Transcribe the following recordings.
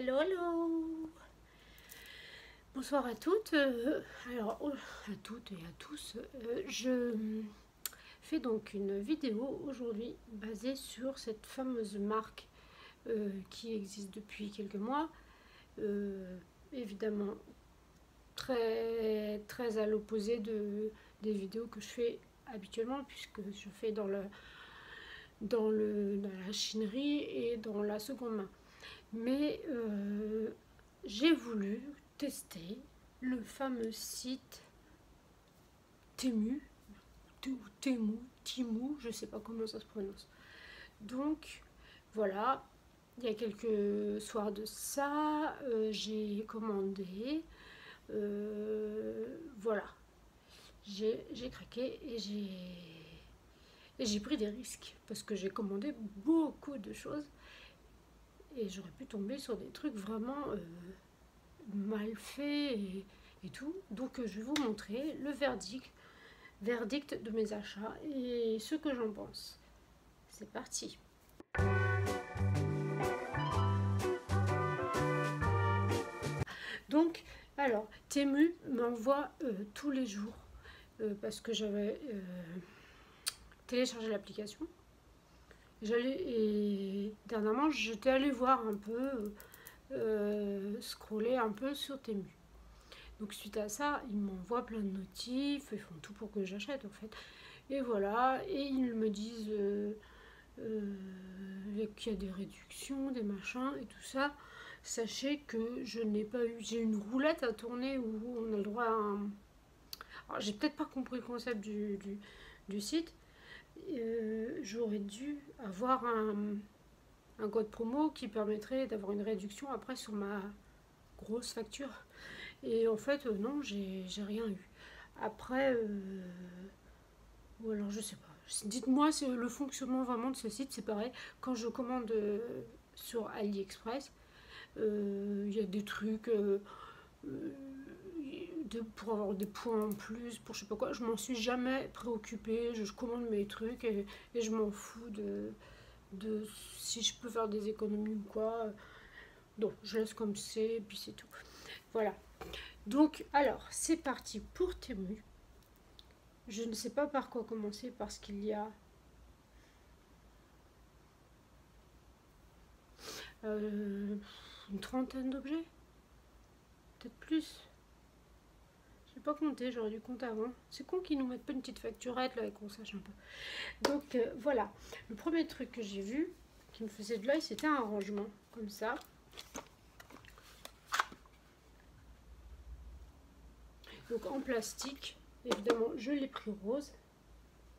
Hello, hello. Bonsoir à toutes. À toutes et à tous. Je fais donc une vidéo aujourd'hui basée sur cette fameuse marque qui existe depuis quelques mois. Évidemment, très à l'opposé des vidéos que je fais habituellement, puisque je fais dans la chinerie et dans la seconde main. Mais j'ai voulu tester le fameux site Temu, Temu, je sais pas comment ça se prononce. Donc voilà, il y a quelques soirs de ça, j'ai commandé, voilà, j'ai craqué et j'ai pris des risques parce que j'ai commandé beaucoup de choses. Et j'aurais pu tomber sur des trucs vraiment mal faits et tout. Donc je vais vous montrer le verdict de mes achats et ce que j'en pense. C'est parti. Donc, alors, Temu m'envoie tous les jours parce que j'avais téléchargé l'application. Et dernièrement, j'étais allée voir un peu, scroller un peu sur Temu. Donc suite à ça, ils m'envoient plein de notifs, ils font tout pour que j'achète en fait. Et voilà, et ils me disent qu'il y a des réductions, des machins et tout ça. Sachez que je n'ai pas eu, j'ai une roulette à tourner où on a le droit à un... Alors j'ai peut-être pas compris le concept du site. J'aurais dû avoir un code promo qui permettrait d'avoir une réduction après sur ma grosse facture. Et en fait, non, j'ai rien eu. Après, ou alors je sais pas. Dites-moi c'est le fonctionnement vraiment de ce site, c'est pareil. Quand je commande sur AliExpress, il y a des trucs pour avoir des points en plus, pour je sais pas quoi. Je m'en suis jamais préoccupée. Je commande mes trucs et je m'en fous de si je peux faire des économies ou quoi. Donc je laisse comme c'est, et puis c'est tout. Voilà. Donc, alors, c'est parti pour Temu. Je ne sais pas par quoi commencer parce qu'il y a une trentaine d'objets. Peut-être plus. Je n'ai pas compté, j'aurais dû compter avant. C'est con qu'ils nous mettent pas une petite facturette là et qu'on sache un peu. Donc, voilà. Le premier truc que j'ai vu qui me faisait de l'œil, c'était un rangement comme ça. Donc, en plastique. Évidemment, je l'ai pris rose.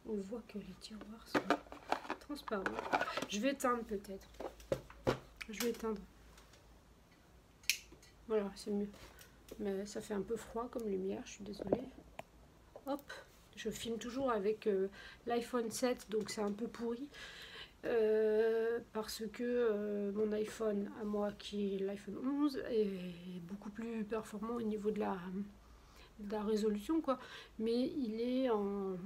On voit que les tiroirs sont transparents. Je vais éteindre peut-être. Je vais éteindre. Voilà, c'est mieux. Mais ça fait un peu froid comme lumière, je suis désolée. Hop, je filme toujours avec l'iPhone 7, donc c'est un peu pourri. Parce que mon iPhone à moi, qui est l'iPhone 11, est beaucoup plus performant au niveau de la résolution, quoi. Mais il est en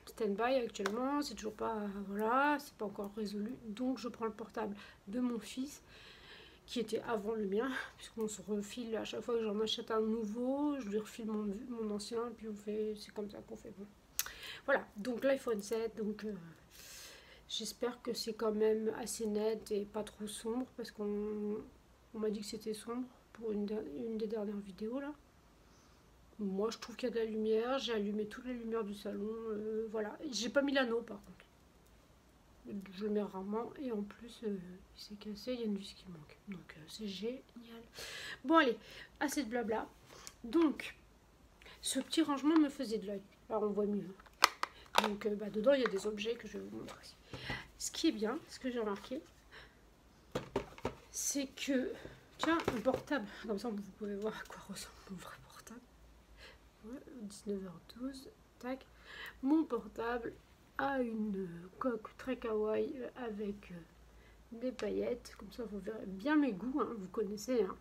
stand-by actuellement, c'est toujours pas, voilà, c'est pas encore résolu. Donc je prends le portable de mon fils, qui était avant le mien, puisqu'on se refile à chaque fois que j'en achète un nouveau, je lui refile mon ancien, et puis on fait, c'est comme ça qu'on fait. Bon. Voilà, donc l'iPhone 7, donc j'espère que c'est quand même assez net et pas trop sombre, parce qu'on m'a dit que c'était sombre pour une des dernières vidéos là. Moi je trouve qu'il y a de la lumière, j'ai allumé toutes les lumières du salon, voilà. J'ai pas mis l'anneau par contre. Je le mets rarement et en plus il s'est cassé, il y a une vis qui manque. Donc c'est génial. Bon allez, assez de blabla. Donc ce petit rangement me faisait de l'œil. Alors on voit mieux. Donc dedans il y a des objets que je vais vous montrer. Ce qui est bien, ce que j'ai remarqué, c'est que, tiens, un portable, comme ça vous pouvez voir à quoi ressemble mon vrai portable. Ouais, 19h12, tac. Mon portable a une coque très kawaii avec des paillettes, comme ça vous verrez bien mes goûts, hein, vous connaissez, hein.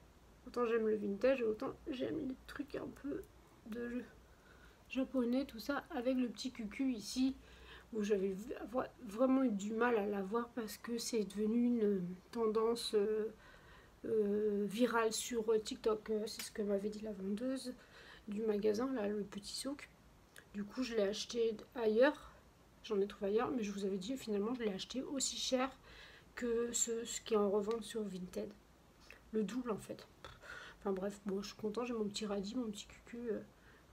Autant j'aime le vintage, autant j'aime les trucs un peu de japonais, tout ça, avec le petit cucu ici, où j'avais vraiment eu du mal à l'avoir parce que c'est devenu une tendance viral sur TikTok. C'est ce que m'avait dit la vendeuse du magasin, là, le petit souk. Du coup, je l'ai acheté ailleurs. J'en ai trouvé ailleurs, mais je vous avais dit, finalement, je l'ai acheté aussi cher que ce qui est en revente sur Vinted. Le double, en fait. Enfin bref, bon, je suis contente, j'ai mon petit radis, mon petit cucu.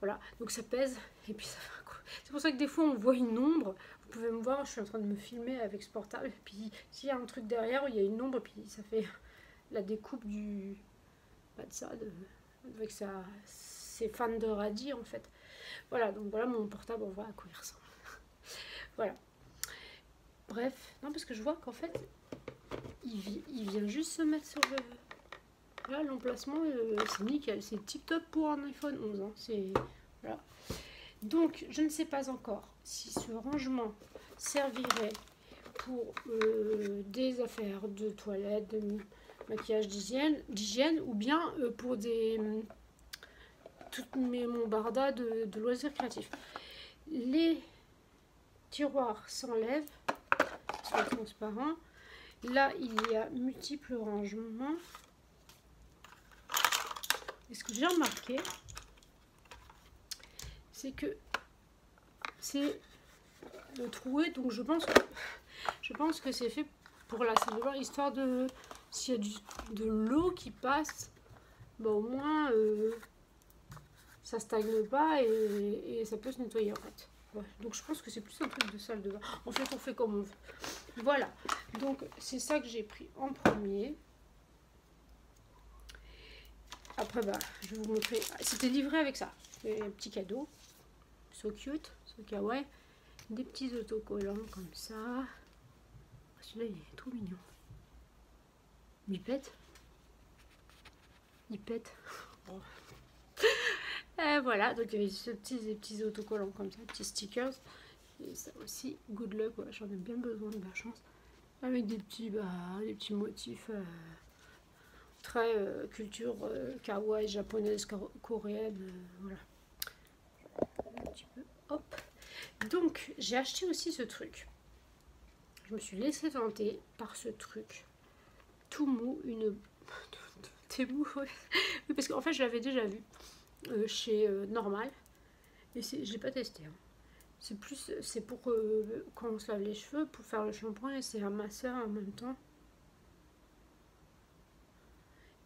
Voilà, donc ça pèse, et puis ça fait quoi. C'est pour ça que des fois, on voit une ombre. Vous pouvez me voir, je suis en train de me filmer avec ce portable. Et puis, s'il y a un truc derrière, il y a une ombre, et puis ça fait la découpe du... Pas de ça, avec ses fans de radis, en fait. Voilà, donc voilà mon portable, on voit à quoi il ressemble. Voilà. Bref, non, parce que je vois qu'en fait, il vient juste se mettre sur le... Là, l'emplacement, c'est nickel. C'est tip-top pour un iPhone 11. Hein. Voilà. Donc, je ne sais pas encore si ce rangement servirait pour des affaires de toilette, de maquillage, d'hygiène, ou bien pour mon barda de loisirs créatifs. Les tiroirs s'enlèvent, sont transparents. Là, il y a multiples rangements. Et ce que j'ai remarqué, c'est que c'est le troué, donc je pense que c'est fait pour la salle de bain, histoire de, s'il y a de l'eau qui passe, bah au moins ça stagne pas et ça peut se nettoyer en fait. Ouais. Donc je pense que c'est plus un truc de salle de bain. En fait, on fait comme on veut. Voilà, donc c'est ça que j'ai pris en premier. Après, bah, je vais vous montrer. C'était livré avec ça. Un petit cadeau. So cute, so kawaii. Des petits autocollants comme ça. Celui-là, il est trop mignon. Il pète. Il pète. Oh. Et voilà, donc il y avait des petits autocollants comme ça, petits stickers. Et ça aussi, good luck. Ouais, j'en ai bien besoin de ma chance. Avec des petits motifs. Très culture kawaii, japonaise, coréenne, voilà. Un petit peu, hop. Donc, j'ai acheté aussi ce truc. Je me suis laissée tenter par ce truc. Tout mou, T'es mou, ouais. Oui, parce qu'en fait, je l'avais déjà vu chez Normal. Et je l'ai pas testé. Hein. C'est pour quand on se lave les cheveux, pour faire le shampoing, et c'est un masseur en même temps.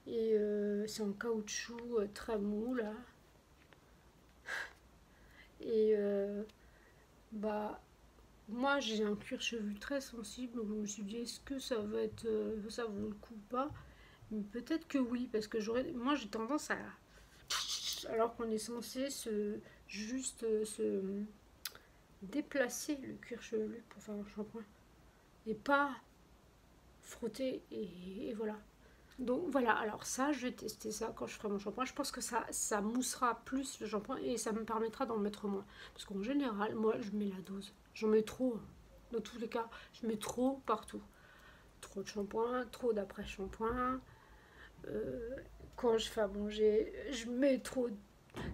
Et c'est en caoutchouc très mou là. Et bah moi j'ai un cuir chevelu très sensible, donc je me suis dit est-ce que ça va être ça vaut le coup ou pas. Mais peut-être que oui, parce que moi j'ai tendance à, alors qu'on est censé juste se déplacer le cuir chevelu pour faire un shampoing et pas frotter et voilà. Donc voilà, alors ça, je vais tester ça quand je ferai mon shampoing. Je pense que ça moussera plus le shampoing et ça me permettra d'en mettre moins. Parce qu'en général, moi, je mets la dose. J'en mets trop. Hein. Dans tous les cas, je mets trop partout. Trop de shampoing, trop d'après-shampoing. Quand je fais à manger, je mets trop.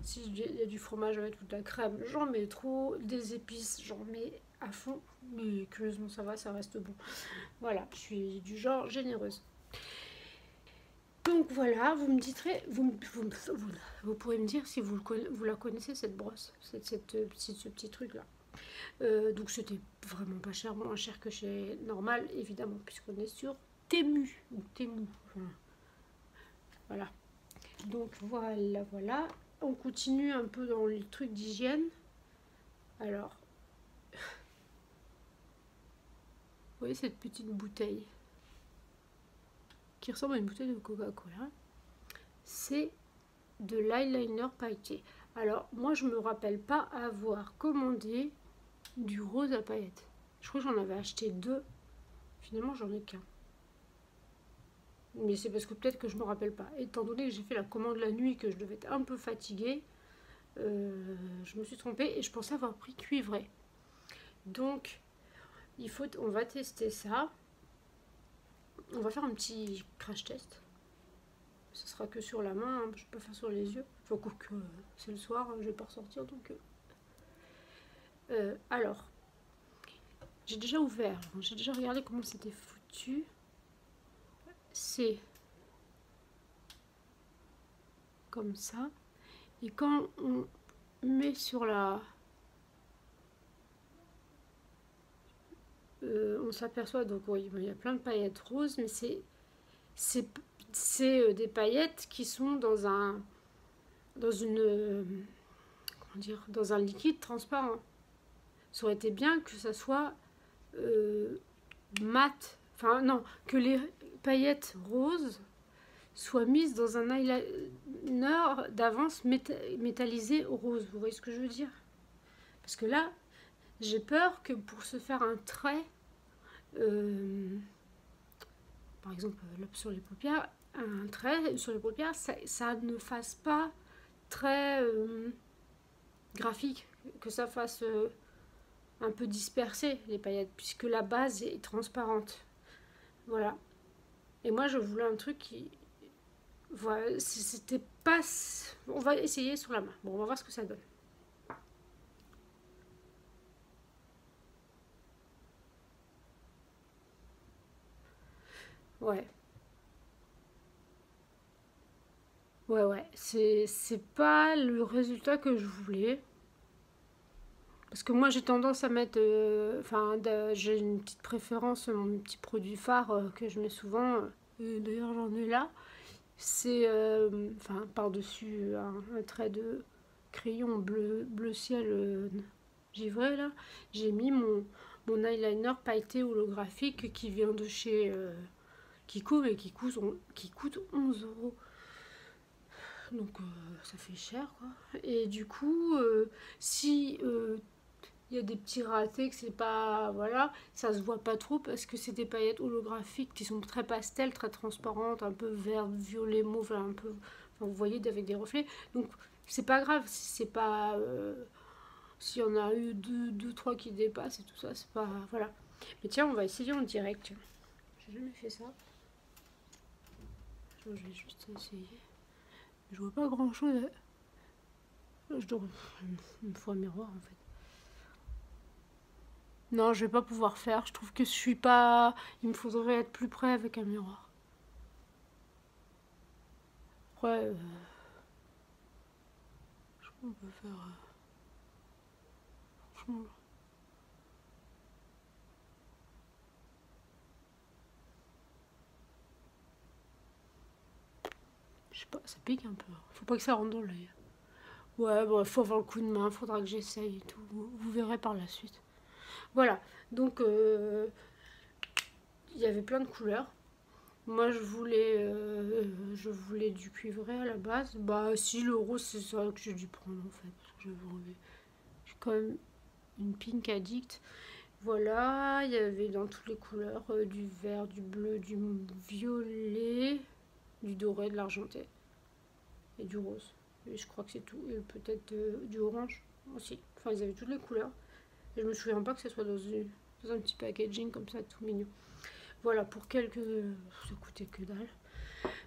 S'il y a du fromage avec toute la crème, j'en mets trop. Des épices, j'en mets à fond. Mais curieusement, ça va, ça reste bon. Voilà, je suis du genre généreuse. Donc voilà, vous me direz, vous pourrez me dire si vous la connaissez cette brosse, ce petit truc là. Donc c'était vraiment pas cher, moins cher que chez Normal évidemment, puisqu'on est sur Temu ou Temu. Voilà. Donc voilà. On continue un peu dans les trucs d'hygiène. Alors, vous voyez cette petite bouteille qui ressemble à une bouteille de Coca-Cola, c'est de l'eyeliner pailleté. Alors, moi, je me rappelle pas avoir commandé du rose à paillettes. Je crois que j'en avais acheté 2. Finalement, j'en ai qu'un. Mais c'est parce que peut-être que je me rappelle pas. Étant donné que j'ai fait la commande la nuit, que je devais être un peu fatiguée, je me suis trompée et je pensais avoir pris cuivré. Donc, on va tester ça. On va faire un petit crash test. Ce sera que sur la main, hein. Je peux faire sur les yeux. Enfin, que c'est le soir, hein, je vais pas ressortir donc. Alors, j'ai déjà ouvert, j'ai déjà regardé comment c'était foutu. C'est comme ça. Et quand on met sur la... on s'aperçoit, donc oui, il y a plein de paillettes roses, mais c'est des paillettes qui sont dans un... dans une... comment dire, dans un liquide transparent. Ça aurait été bien que ça soit mat, enfin non, que les paillettes roses soient mises dans un eyeliner d'avance métallisé rose. Vous voyez ce que je veux dire? Parce que là, j'ai peur que pour se faire un trait, par exemple là, sur les paupières, un trait sur les paupières, ça ne fasse pas très graphique, que ça fasse un peu dispersé les paillettes, puisque la base est transparente. Voilà. Et moi, je voulais un truc qui... Voilà, c'était pas... On va essayer sur la main. Bon, on va voir ce que ça donne. Ouais. Ouais. C'est pas le résultat que je voulais. Parce que moi, j'ai tendance à mettre... Enfin, j'ai une petite préférence, mon petit produit phare que je mets souvent. D'ailleurs, j'en ai là. C'est... Enfin, par-dessus un trait de crayon bleu ciel givré, là. J'ai mis mon eyeliner pailleté holographique qui vient de chez Kiko, mais qui coûte 11 euros. Donc, ça fait cher, quoi. Et du coup, si... il y a des petits ratés que c'est pas... Voilà, ça se voit pas trop parce que c'est des paillettes holographiques qui sont très pastel, très transparentes, un peu vert, violet, mauve, un peu... Enfin, vous voyez, avec des reflets. Donc, c'est pas grave, c'est pas... s'il y en a eu deux, trois qui dépassent et tout ça, c'est pas... Voilà. Mais tiens, on va essayer en direct. J'ai jamais fait ça. Je vais juste essayer. Je vois pas grand chose. Je dois... Il me faut un miroir en fait. Non, je vais pas pouvoir faire. Je trouve que je suis pas... Il me faudrait être plus près avec un miroir. Après, je crois qu'on peut faire... franchement... Je sais pas, ça pique un peu. Faut pas que ça rentre dans l'œil. Ouais, bon, faut avoir le coup de main, faudra que j'essaye et tout. Vous verrez par la suite. Voilà, donc il y avait plein de couleurs. Moi, je voulais du cuivré à la base. Bah, si, le rose, c'est ça que j'ai dû prendre en fait. Parce que j'avais envie. Je suis quand même une pink addict. Voilà, il y avait dans toutes les couleurs du vert, du bleu, du violet, du doré, de l'argenté et du rose. Et je crois que c'est tout. Et peut-être du orange aussi. Enfin, ils avaient toutes les couleurs. Et je me souviens pas que ce soit dans un petit packaging comme ça, tout mignon. Voilà, pour quelques... Ça coûtait que dalle.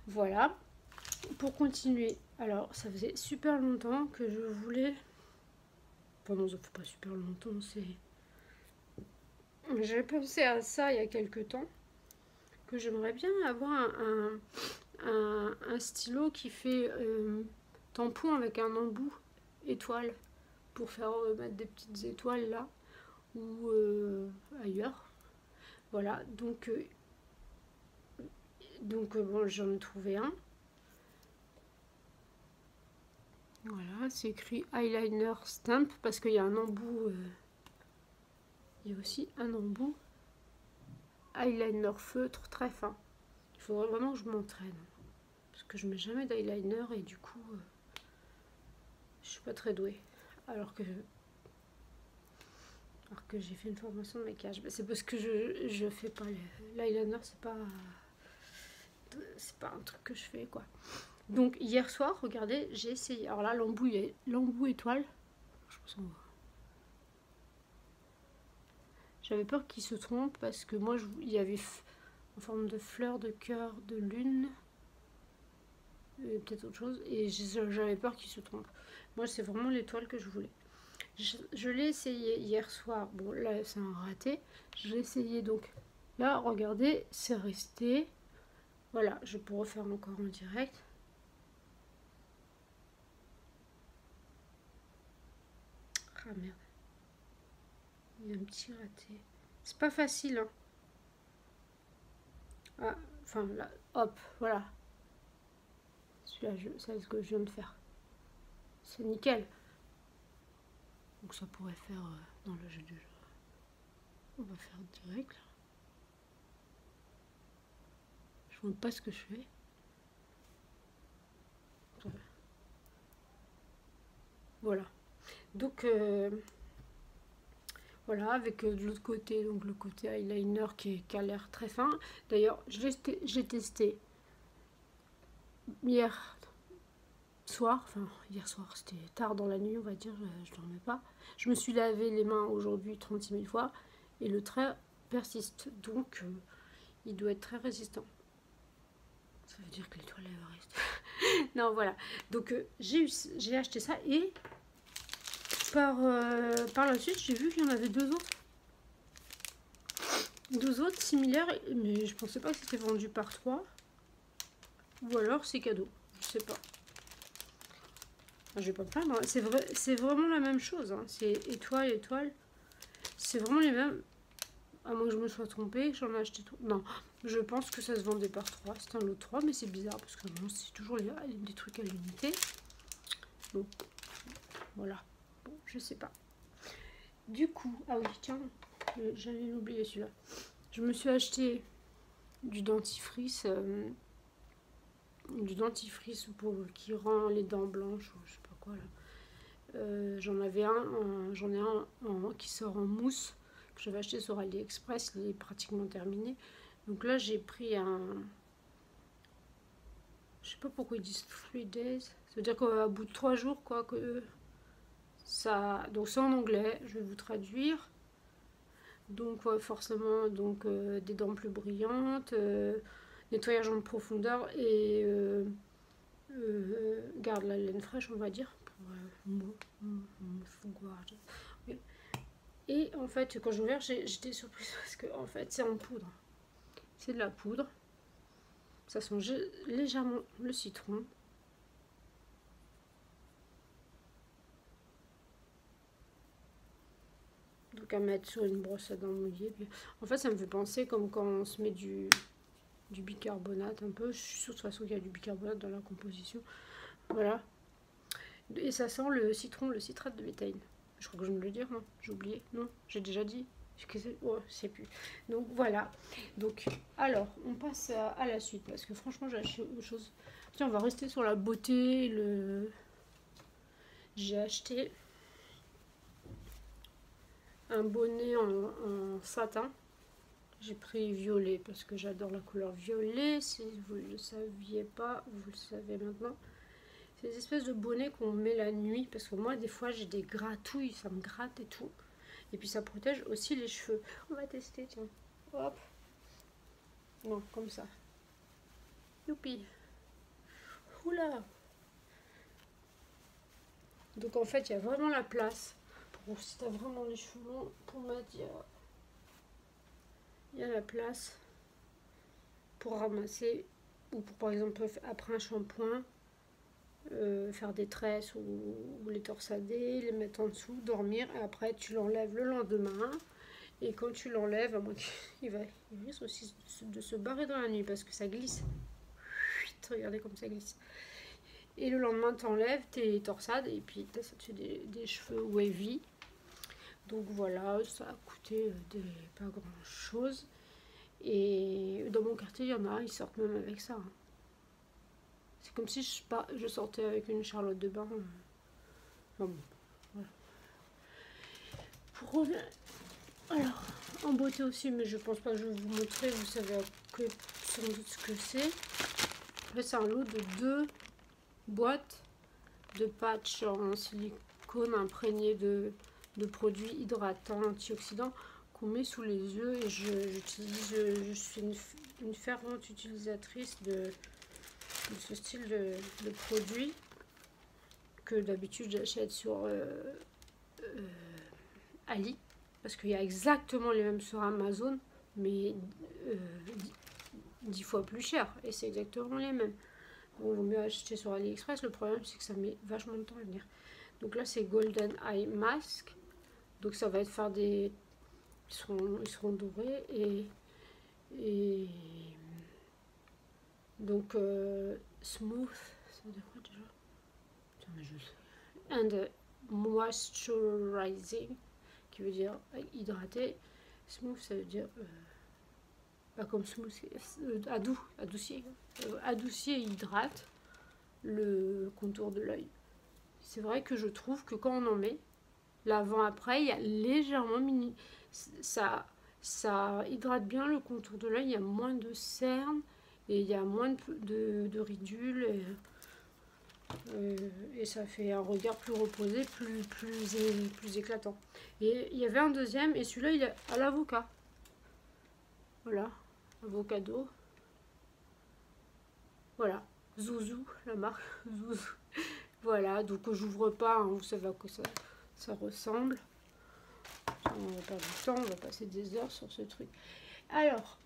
Voilà. Pour continuer, alors ça faisait super longtemps que je voulais... Enfin non, ça fait pas super longtemps, c'est... J'avais pensé à ça il y a quelques temps, que j'aimerais bien avoir un stylo qui fait tampon avec un embout étoile, pour faire mettre des petites étoiles là, ou ailleurs. Voilà, donc bon, j'en ai trouvé un. Voilà, c'est écrit eyeliner stamp parce qu'il y a un embout. Il y a aussi un embout eyeliner feutre très fin. Il faudrait vraiment que je m'entraîne parce que je mets jamais d'eyeliner et du coup, je suis pas très douée. Alors que j'ai fait une formation de maquillage. C'est parce que je fais pas l'eyeliner, c'est pas un truc que je fais quoi. Donc hier soir, regardez, j'ai essayé. Alors là, l'embout étoile. Je pense qu'on voit. J'avais peur qu'il se trompe parce que moi, il y avait en forme de fleur, de cœur, de lune, et peut-être autre chose. Et j'avais peur qu'il se trompe. Moi, c'est vraiment l'étoile que je voulais. Je l'ai essayé hier soir. Bon, là, c'est un raté. Je l'ai essayé donc. Là, regardez, c'est resté. Voilà, je peux refaire encore en direct. Ah merde. Il y a un petit raté. C'est pas facile, hein. Ah, enfin là, hop, voilà. Celui-là, c'est ce que je viens de faire. C'est nickel. Donc ça pourrait faire dans le jeu du jeu. On va faire direct là. Je ne montre pas ce que je fais. Voilà. Donc voilà, avec de l'autre côté, donc le côté eyeliner qui a l'air très fin. D'ailleurs, j'ai testé hier soir, enfin hier soir, c'était tard dans la nuit, on va dire, je ne dormais pas. Je me suis lavé les mains aujourd'hui 36 000 fois et le trait persiste, donc il doit être très résistant. Ça veut dire que l'étoile elle reste. Non, voilà. Donc j'ai acheté ça et par la suite, j'ai vu qu'il y en avait deux autres similaires, mais je pensais pas que c'était vendu par 3. Ou alors c'est cadeau, je sais pas. Je vais pas me plaindre, c'est vraiment la même chose, hein. C'est étoile, c'est vraiment les mêmes. À moins que je me sois trompée, que j'en ai acheté trop. Non, je pense que ça se vendait par 3. C'est un lot de 3, mais c'est bizarre parce que bon, c'est toujours des trucs à l'unité. Donc voilà, bon, je sais pas. Du coup, ah oui, tiens, j'allais l'oublier celui-là. Je me suis acheté du dentifrice qui rend les dents blanches ou je sais pas quoi là. J'en ai un qui sort en mousse que j'avais acheté sur AliExpress, il est pratiquement terminé. Donc là j'ai pris un, je sais pas pourquoi ils disent 3 days, ça veut dire qu'à bout de 3 jours quoi que ça, donc c'est en anglais, je vais vous traduire. Donc forcément donc des dents plus brillantes, nettoyage en profondeur et garde la laine fraîche on va dire et en fait quand j'ai ouvert j'étais surprise parce que en fait c'est en poudre, c'est de la poudre, ça sent légèrement le citron. Donc à mettre sur une brosse à dents mouillée. Puis, en fait ça me fait penser comme quand on se met du bicarbonate un peu, je suis sûre de toute façon qu'il y a du bicarbonate dans la composition. Voilà. Et ça sent le citron, le citrate de bétaïne. Je crois que je viens de le dire, non? J'ai oublié. Non, j'ai déjà dit. Oh, je sais plus. Donc voilà. Donc, alors, on passe à la suite parce que franchement, j'ai acheté autre chose. Tiens, on va rester sur la beauté. J'ai acheté un bonnet en satin. J'ai pris violet parce que j'adore la couleur violet. Si vous ne le saviez pas, vous le savez maintenant. C'est des espèces de bonnets qu'on met la nuit parce que moi des fois j'ai des gratouilles, ça me gratte et tout. Et puis ça protège aussi les cheveux. On va tester, tiens. Hop. Non, comme ça. Youpi. Oula. Donc en fait il y a vraiment la place. Pour si t'as vraiment les cheveux longs, pour mettre, il y a la place pour ramasser. Ou pour par exemple après un shampoing. Faire des tresses ou les torsader, les mettre en dessous, dormir et après tu l'enlèves le lendemain et quand tu l'enlèves, à moins qu'il risque aussi de se barrer dans la nuit parce que ça glisse. Regardez comme ça glisse. Et le lendemain tu enlèves tes torsades et puis là, ça te fait des cheveux wavy. Donc voilà, ça a coûté pas grand chose et dans mon quartier il y en a, ils sortent même avec ça, hein. C'est comme si je sortais avec une Charlotte de bain. Enfin bon, voilà. Pour revenir. Alors, en beauté aussi, mais je pense pas que je vais vous montrer. Vous savez sans doute ce que c'est. En fait, c'est un lot de 2 boîtes de patchs en silicone imprégnées de produits hydratants, antioxydants qu'on met sous les yeux. Et je suis une fervente utilisatrice de ce style de produit que d'habitude j'achète sur Ali parce qu'il y a exactement les mêmes sur Amazon mais 10 fois plus cher et c'est exactement les mêmes. Bon, il vaut mieux acheter sur AliExpress, le problème c'est que ça met vachement de temps à venir. Donc là c'est Golden Eye Mask. Donc ça va être faire des... Ils seront dorés et donc smooth, ça veut dire quoi déjà? Putain, mais je sais. And moisturizing, qui veut dire hydraté. Smooth, ça veut dire pas comme smooth, adoucir. Adoucir et hydrate le contour de l'œil. C'est vrai que je trouve que quand on en met, l'avant-après, il y a légèrement ça hydrate bien le contour de l'œil, il y a moins de cernes et il y a moins de ridules et ça fait un regard plus reposé, plus éclatant. Et il y avait un deuxième et celui-là il est à l'avocat. Voilà, avocado. Voilà, Zouzou, la marque Zouzou. Voilà, donc j'ouvre pas, hein, vous savez à quoi ça ressemble. On va perdre du temps, on va passer des heures sur ce truc. Alors,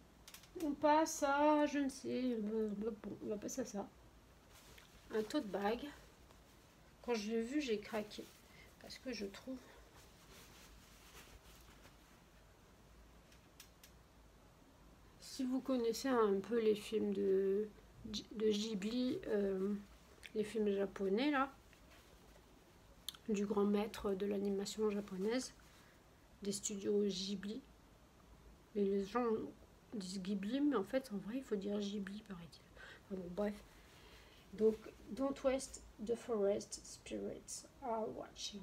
on passe à, je ne sais, bon, on va passer à ça. Un tote bag. Quand je l'ai vu, j'ai craqué. Parce que je trouve... Si vous connaissez un peu les films de Ghibli, les films japonais, là, du grand maître de l'animation japonaise, des studios Ghibli. Et les gens disent Ghibli, mais en fait, en vrai, il faut dire Ghibli, paraît-il. Enfin, bon, bref. Donc, Don't waste the forest, spirits are watching.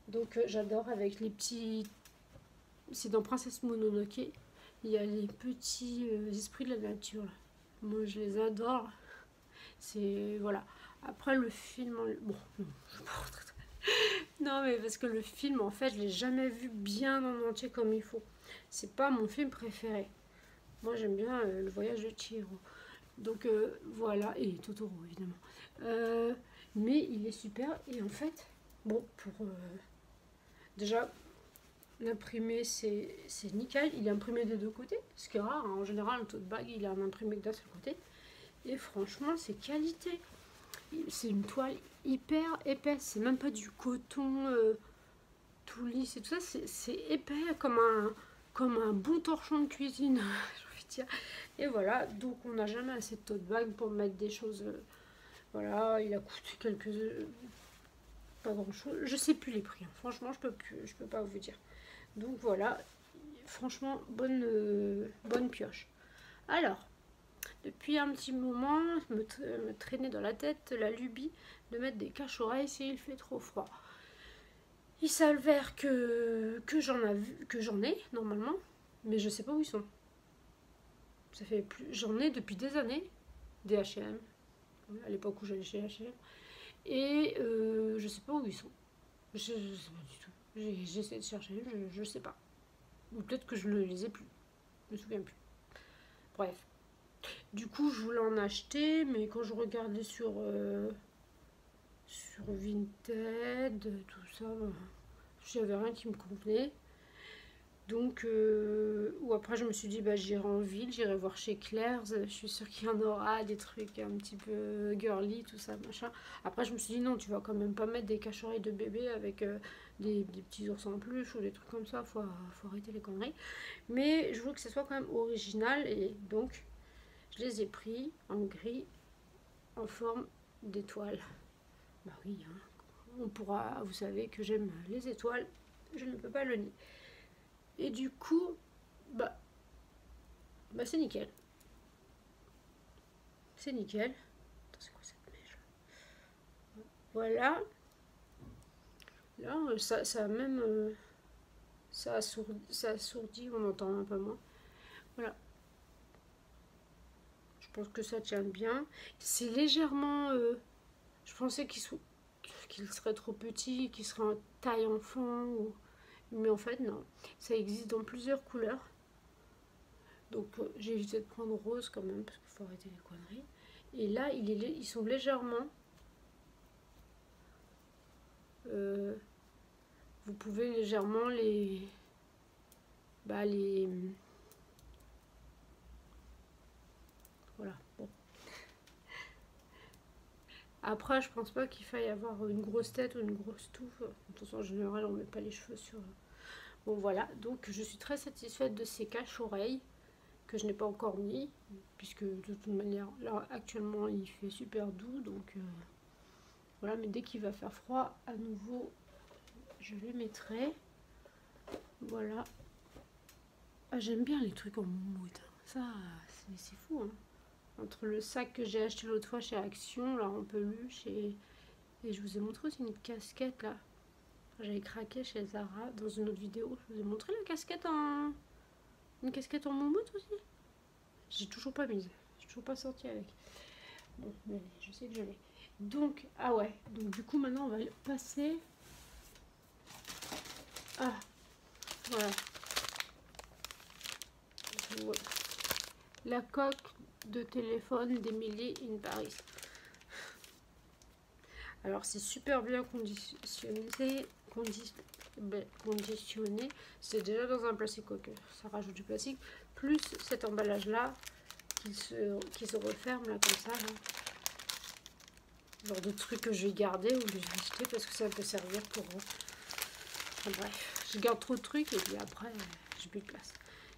Donc, j'adore avec les petits... C'est dans Princesse Mononoke. Il y a les petits esprits de la nature. Là. Moi, je les adore. C'est... Voilà. Après, le film... Bon, non, je ne vais pas rentrer très... Non, mais parce que le film, en fait, je l'ai jamais vu bien en entier comme il faut. C'est pas mon film préféré. Moi, j'aime bien Le Voyage de Chihiro. Donc, voilà. Et Totoro, évidemment. Mais il est super. Et en fait, bon, pour... déjà, l'imprimé, c'est nickel. Il est imprimé des deux côtés. Ce qui est rare. Hein. En général, un tote bag, il est imprimé que d'un seul côté. Et franchement, c'est qualité. C'est une toile hyper épaisse. C'est même pas du coton tout lisse et tout ça. C'est épais comme un bon torchon de cuisine. J'ai envie de dire. Et voilà. Donc, on n'a jamais assez de tote bag pour mettre des choses. Voilà. Il a coûté quelques... pas grand chose. Je sais plus les prix. Hein. Franchement, je peux pas vous dire. Donc, voilà. Franchement, bonne pioche. Alors, depuis un petit moment, me traînait dans la tête la lubie de mettre des cache-oreilles s'il fait trop froid. Il s'avère que j'en ai normalement, mais je sais pas où ils sont. Ça fait plus, j'en ai depuis des années, des H&M, à l'époque où j'allais chez H&M, et je sais pas où ils sont. Je sais pas du tout. J'essaie de chercher, je sais pas. Ou peut-être que je ne les ai plus. Je me souviens plus. Bref. Du coup, je voulais en acheter, mais quand je regardais sur Vinted, tout ça, j'avais rien qui me convenait. Donc, ou après, je me suis dit, bah, j'irai en ville, j'irai voir chez Claire's. Je suis sûre qu'il y en aura des trucs un petit peu girly, tout ça, machin. Après, je me suis dit, non, tu vas quand même pas mettre des cache-oreilles de bébé avec des petits ours en peluche ou des trucs comme ça. Faut arrêter les conneries. Mais je veux que ce soit quand même original et donc, je les ai pris en gris, en forme d'étoile. Bah oui, hein. On pourra, vous savez que j'aime les étoiles, je ne peux pas le nier. Et du coup, bah c'est nickel. C'est nickel. Attends, c'est quoi cette mèche? Voilà. Là, ça même... ça assourdit, on entend un peu moins. Voilà. Je pense que ça tient bien. C'est légèrement... je pensais qu'il serait trop petit, qu'il serait en taille enfant. Mais en fait, non. Ça existe dans plusieurs couleurs. Donc, j'ai évité de prendre rose quand même, parce qu'il faut arrêter les conneries. Et là, ils sont légèrement... vous pouvez légèrement les... Voilà, bon. Après, je pense pas qu'il faille avoir une grosse tête ou une grosse touffe. De toute façon, en général, on met pas les cheveux sur... Bon, voilà. Donc, je suis très satisfaite de ces cache-oreilles que je n'ai pas encore mis. Puisque, de toute manière, là, actuellement, il fait super doux. Donc, voilà. Mais dès qu'il va faire froid, à nouveau, je les mettrai. Voilà. Ah, j'aime bien les trucs en moumoute. Ça, c'est fou, hein. Entre le sac que j'ai acheté l'autre fois chez Action, là en peluche, et je vous ai montré aussi une casquette là. J'avais craqué chez Zara dans une autre vidéo. Je vous ai montré la casquette en... Une casquette en moumoute aussi. J'ai toujours pas mise. J'ai toujours pas sorti avec. Bon, mais je sais que je l'ai. Donc, ah ouais. Donc du coup maintenant on va passer... Ah, voilà. La coque de téléphone d'Emily in Paris. Alors c'est super bien conditionné. C'est déjà dans un plastique, quoique ça rajoute du plastique. Plus cet emballage là qui se referme là comme ça. Là. Genre de trucs que je vais garder ou que je vais jeter parce que ça peut servir pour... Enfin, bref, je garde trop de trucs et puis après j'ai plus de place.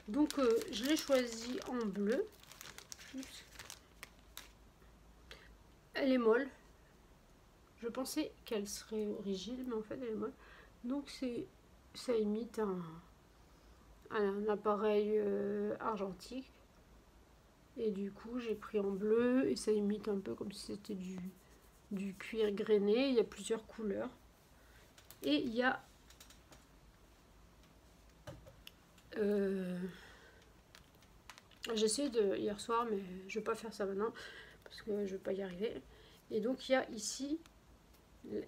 Donc je l'ai choisi en bleu. Elle est molle. Je pensais qu'elle serait rigide, mais en fait elle est molle. Donc ça imite un appareil argentique. Et du coup j'ai pris en bleu et ça imite un peu comme si c'était du cuir grainé. Il y a plusieurs couleurs. Et il y a... j'ai essayé hier soir, mais je vais pas faire ça maintenant parce que je vais pas y arriver. Et donc il y a ici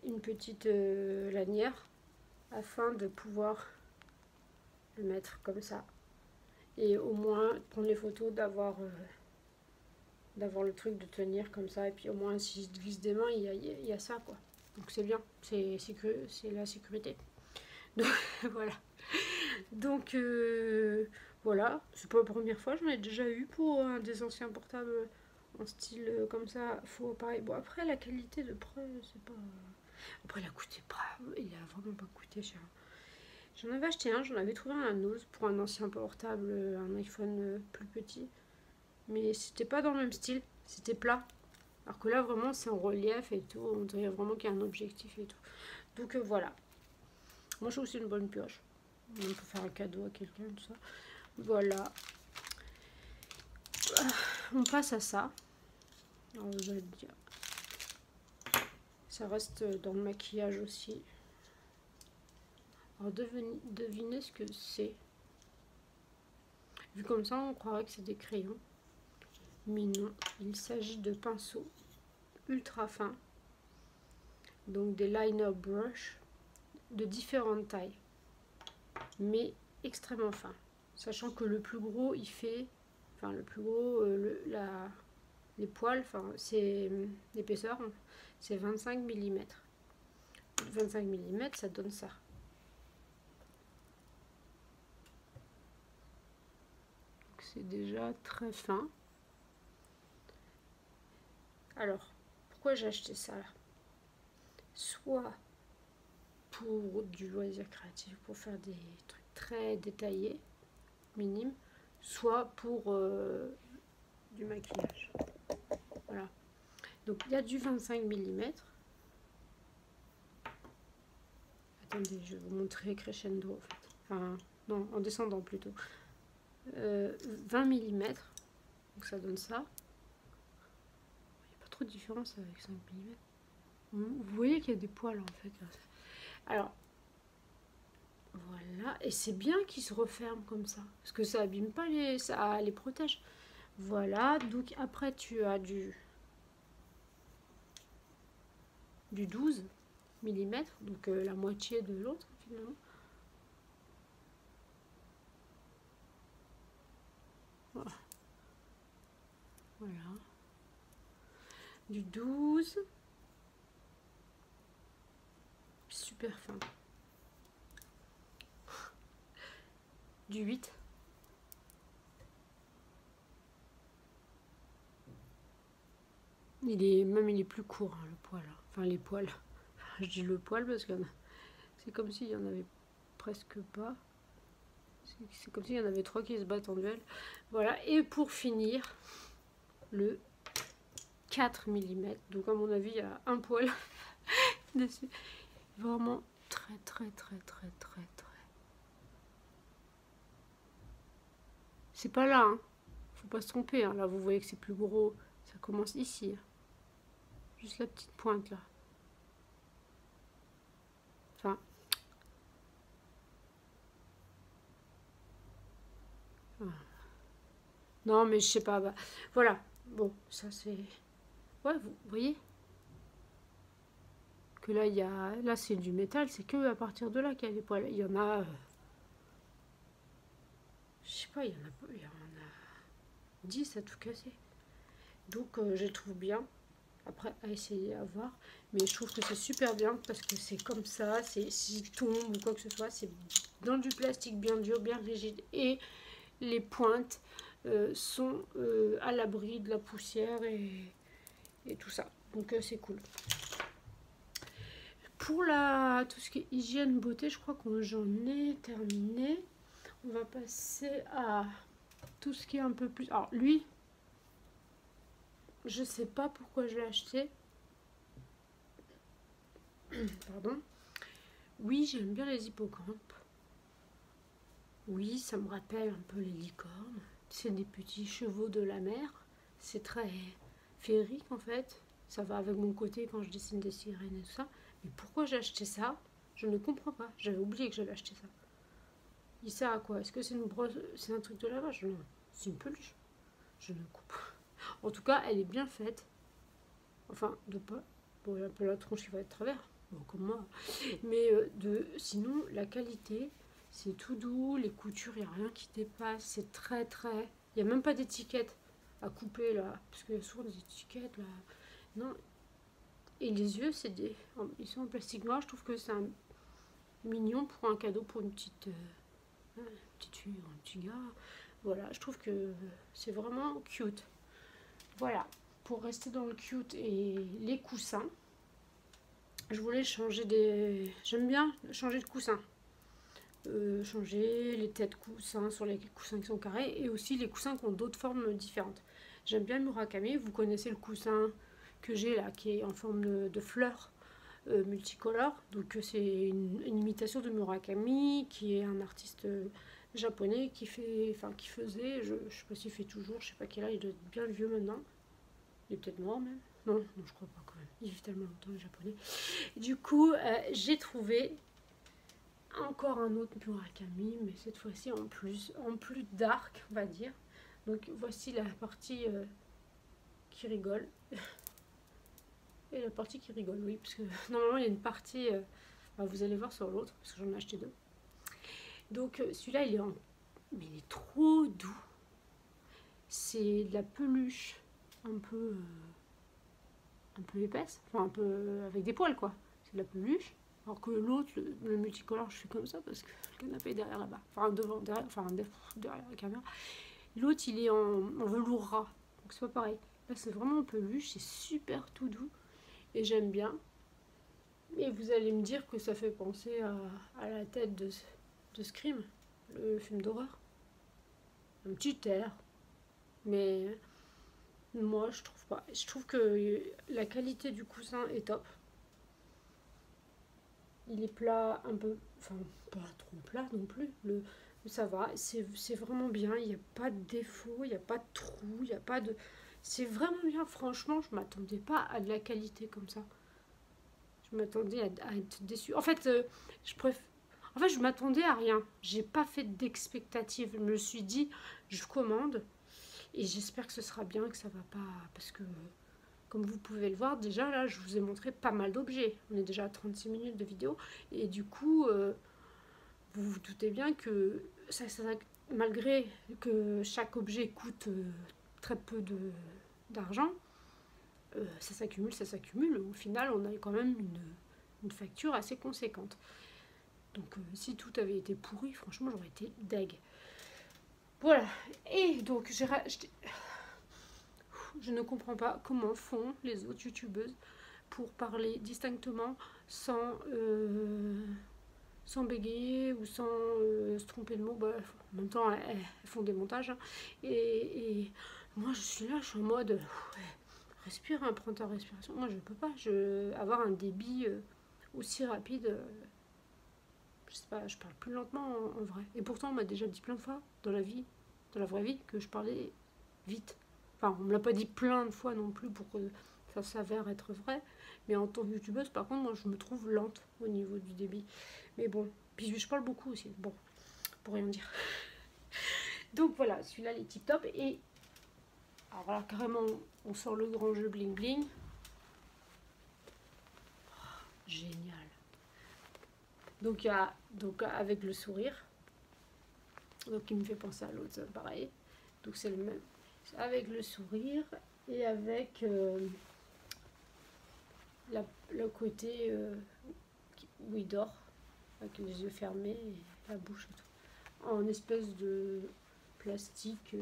une petite lanière afin de pouvoir le mettre comme ça et au moins prendre les photos, d'avoir le truc de tenir comme ça, et puis au moins si je glisse des mains il y a ça quoi, donc c'est bien, c'est la sécurité. Donc voilà, donc voilà, c'est pas la première fois, j'en ai déjà eu pour des anciens portables en style comme ça, faux appareil. Bon après la qualité de près c'est pas... Après il a coûté pas, il a vraiment pas coûté cher. J'en avais acheté un, j'en avais trouvé un à Nose pour un ancien portable, un iPhone plus petit. Mais c'était pas dans le même style, c'était plat. Alors que là vraiment c'est en relief et tout, on dirait vraiment qu'il y a un objectif et tout. Donc voilà. Moi je trouve que c'est une bonne pioche. On peut faire un cadeau à quelqu'un, tout ça. Voilà. On passe à ça. Alors je vais le dire. Ça reste dans le maquillage aussi. Alors devinez ce que c'est. Vu comme ça, on croirait que c'est des crayons. Mais non, il s'agit de pinceaux ultra fins. Donc des liner brush de différentes tailles. Mais extrêmement fins. Sachant que le plus gros, il fait... Enfin, le plus gros, les poils, enfin, c'est l'épaisseur, c'est 25 mm. 25 mm, ça donne ça. C'est déjà très fin. Alors, pourquoi j'ai acheté ça là? Soit pour du loisir créatif, pour faire des trucs très détaillés, minimes, soit pour du maquillage. Voilà. Donc il y a du 25 mm. Attendez, je vais vous montrer crescendo en fait. Enfin, non, en descendant plutôt. 20 mm. Donc ça donne ça. Il n'y a pas trop de différence avec 5 mm. Vous voyez qu'il y a des poils en fait. Alors, voilà. Et c'est bien qu'ils se referment comme ça. Parce que ça abîme pas ça les protège. Voilà. Donc après tu as du 12 mm. Donc la moitié de l'autre finalement. Voilà. Voilà. Du 12. Super fin. Du 8. il est plus court, hein, le poil. Enfin, les poils. Je dis le poil parce que c'est comme s'il y en avait presque pas. C'est comme s'il y en avait 3 qui se battent en duel. Voilà, et pour finir, le 4 mm. Donc à mon avis, il y a un poil dessus. Vraiment très. C'est pas là, hein. Faut pas se tromper, hein. Là, vous voyez que c'est plus gros. Ça commence ici. Hein. Juste la petite pointe là. Enfin. Non, mais je sais pas. Bah, voilà. Bon, ça c'est. Ouais, vous voyez que là, il y a. Là, c'est du métal. C'est que à partir de là qu'il y a les poils. Il y en a. Je sais pas, il y en a 10 à tout casser. Donc, je le trouve bien. Après, à essayer, à voir. Mais je trouve que c'est super bien parce que c'est comme ça. S'il tombe ou quoi que ce soit, c'est dans du plastique bien dur, bien rigide. Et les pointes sont à l'abri de la poussière et tout ça. Donc, c'est cool. Pour tout ce qui est hygiène, beauté, je crois que j'en ai terminé. On va passer à tout ce qui est un peu plus... Alors, lui, je sais pas pourquoi je l'ai acheté. Pardon. Oui, j'aime bien les hippocampes. Oui, ça me rappelle un peu les licornes. C'est des petits chevaux de la mer. C'est très féerique en fait. Ça va avec mon côté quand je dessine des sirènes et tout ça. Mais pourquoi j'ai acheté ça? Je ne comprends pas. J'avais oublié que j'avais acheté ça. Il sert à quoi? Est-ce que c'est une brosse? C'est un truc de lavage? Non, c'est une peluche. Je ne comprends pas. En tout cas, elle est bien faite. Enfin, de pas. Bon, il y a un peu la tronche qui va être travers. Bon, comme moi. Mais sinon, la qualité, c'est tout doux. Les coutures, il n'y a rien qui dépasse. C'est très. Il n'y a même pas d'étiquette à couper là. Parce qu'il y a souvent des étiquettes là. Non. Et les yeux, ils sont en plastique noir. Je trouve que c'est mignon pour un cadeau pour une petite fille ou un petit gars. Voilà, je trouve que c'est vraiment cute. Voilà, pour rester dans le cute et les coussins, je voulais changer J'aime bien changer de coussin. Changer les têtes coussins sur les coussins qui sont carrés et aussi les coussins qui ont d'autres formes différentes. J'aime bien le Murakami. Vous connaissez le coussin que j'ai là, qui est en forme de fleurs multicolores. Donc c'est une imitation de Murakami, qui est un artiste japonais qui faisait, je sais pas s'il fait toujours, je sais pas quel âge, il doit être bien vieux maintenant. Il est peut-être mort même. Non, je crois pas quand même. Il vit tellement longtemps le japonais. Du coup, j'ai trouvé encore un autre Murakami, mais cette fois-ci en plus dark, on va dire. Donc voici la partie qui rigole. Et la partie qui rigole, oui, parce que normalement il y a une partie, vous allez voir sur l'autre, parce que j'en ai acheté 2. Donc celui-là, mais il est trop doux. C'est de la peluche un peu épaisse, enfin un peu avec des poils quoi. C'est de la peluche. Alors que l'autre, le multicolore, je fais comme ça parce que le canapé est derrière là-bas. Enfin devant, derrière la caméra. L'autre, il est en velours ras. Donc c'est pas pareil. Là, c'est vraiment en peluche, c'est super tout doux. Et j'aime bien. Et vous allez me dire que ça fait penser à la tête de Scream, le film d'horreur. Un petit air. Mais moi, je trouve pas. Je trouve que la qualité du coussin est top. Il est plat, un peu... Enfin, pas trop plat non plus. Ça va, c'est vraiment bien. Il n'y a pas de défaut, il n'y a pas de trou, il n'y a pas de... C'est vraiment bien. Franchement, je m'attendais pas à de la qualité comme ça. Je m'attendais à être déçue. En fait, je m'attendais à rien. J'ai pas fait d'expectative. Je me suis dit, je commande et j'espère que ce sera bien, que ça va pas... Parce que, comme vous pouvez le voir, déjà là, je vous ai montré pas mal d'objets. On est déjà à 36 minutes de vidéo. Et du coup, vous vous doutez bien que malgré que chaque objet coûte très peu d'argent, ça s'accumule. Au final, on a quand même une facture assez conséquente. Donc, si tout avait été pourri, franchement, j'aurais été deg. Voilà. Et donc, j'ai racheté... je ne comprends pas comment font les autres youtubeuses pour parler distinctement sans bégayer ou sans se tromper de mots. Bah, en même temps, elles font des montages. Hein. Et moi, je suis là, je suis en mode, ouais, respire, hein, prends ta respiration. Moi, je peux pas avoir un débit aussi rapide. Je sais pas, je parle plus lentement en vrai. Et pourtant, on m'a déjà dit plein de fois dans la vie, dans la vraie vie, que je parlais vite. Enfin, on me l'a pas dit plein de fois non plus pour que ça s'avère être vrai. Mais en tant que youtubeuse, par contre, moi, je me trouve lente au niveau du débit. Mais bon, puis je parle beaucoup aussi. Bon, pour rien dire. Donc voilà, celui-là, il est tip top. Et alors voilà, carrément, on sort le grand jeu bling bling. Oh, génial. Donc, avec le sourire. Donc, il me fait penser à l'autre, pareil. Donc, c'est le même. Avec le sourire et avec le côté où il dort, avec les yeux fermés et la bouche et tout. En espèce de plastique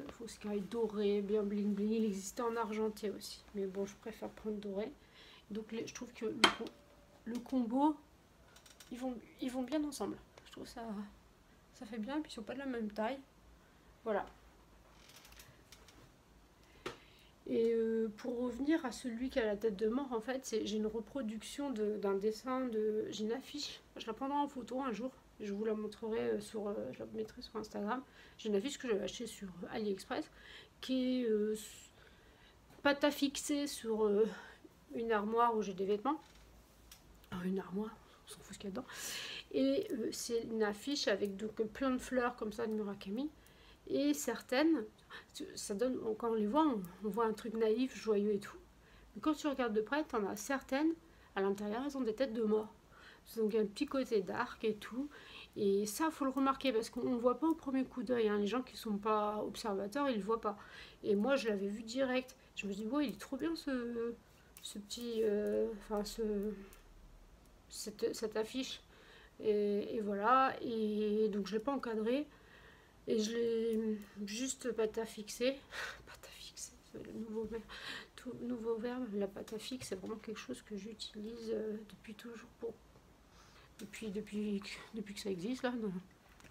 faux sky doré, bien bling bling. Il existait en argenté aussi. Mais bon, je préfère prendre doré. Donc, je trouve que le combo, ils vont bien ensemble. Je trouve ça fait bien, et puis ils sont pas de la même taille. Voilà. Et pour revenir à celui qui a la tête de mort, en fait, j'ai une reproduction d'un dessin, j'ai une affiche, je la prendrai en photo un jour, je vous la montrerai, je la mettrai sur Instagram. J'ai une affiche que j'avais achetée sur AliExpress, qui est pâte à fixer sur une armoire où j'ai des vêtements. Alors, une armoire, on s'en fout ce qu'il y a dedans. Et c'est une affiche avec donc plein de fleurs comme ça de Murakami. Et certaines, ça donne, quand on les voit, on voit un truc naïf, joyeux et tout. Mais quand tu regardes de près, t'en as certaines, à l'intérieur, elles ont des têtes de mort. Donc il y a un petit côté dark et tout. Et ça, faut le remarquer, parce qu'on ne voit pas au premier coup d'œil. Hein. Les gens qui ne sont pas observateurs, ils ne le voient pas. Et moi, je l'avais vu direct. Je me dis, ouais, il est trop bien ce petit... cette affiche. Et voilà. Et donc, je ne l'ai pas encadré. Et je l'ai juste pâte à fixer. Pâte à fixer, c'est le nouveau verbe. La pâte à fixe, c'est vraiment quelque chose que j'utilise depuis toujours. Depuis que ça existe, là,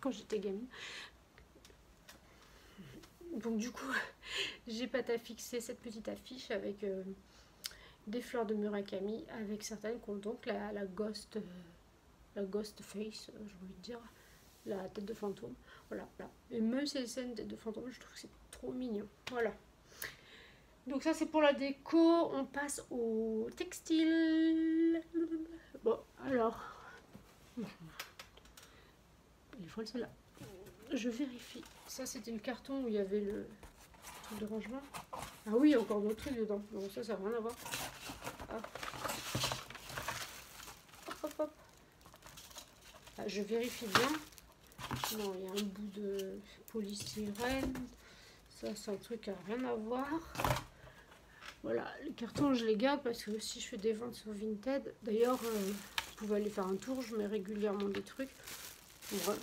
quand j'étais gamine. Donc du coup, j'ai pâte à fixer cette petite affiche avec des fleurs de Murakami, avec certaines qui ont donc la ghost face, j'ai envie de dire, la tête de fantôme. Voilà. Et même si c'est une tête de fantôme, je trouve que c'est trop mignon. Voilà. Donc ça, c'est pour la déco. On passe au textile. Bon, alors... Elle est folle celle-là. Je vérifie. Ça, c'était le carton où il y avait le truc de rangement. Ah oui, il y a encore d'autres trucs dedans. Donc ça n'a rien à voir. Ah. Hop. Ah, je vérifie bien. Non, il y a un bout de polystyrène. Ça, c'est un truc qui n'a rien à voir. Voilà, les cartons, je les garde parce que si je fais des ventes sur Vinted, d'ailleurs, vous pouvez aller faire un tour, je mets régulièrement des trucs. Bon,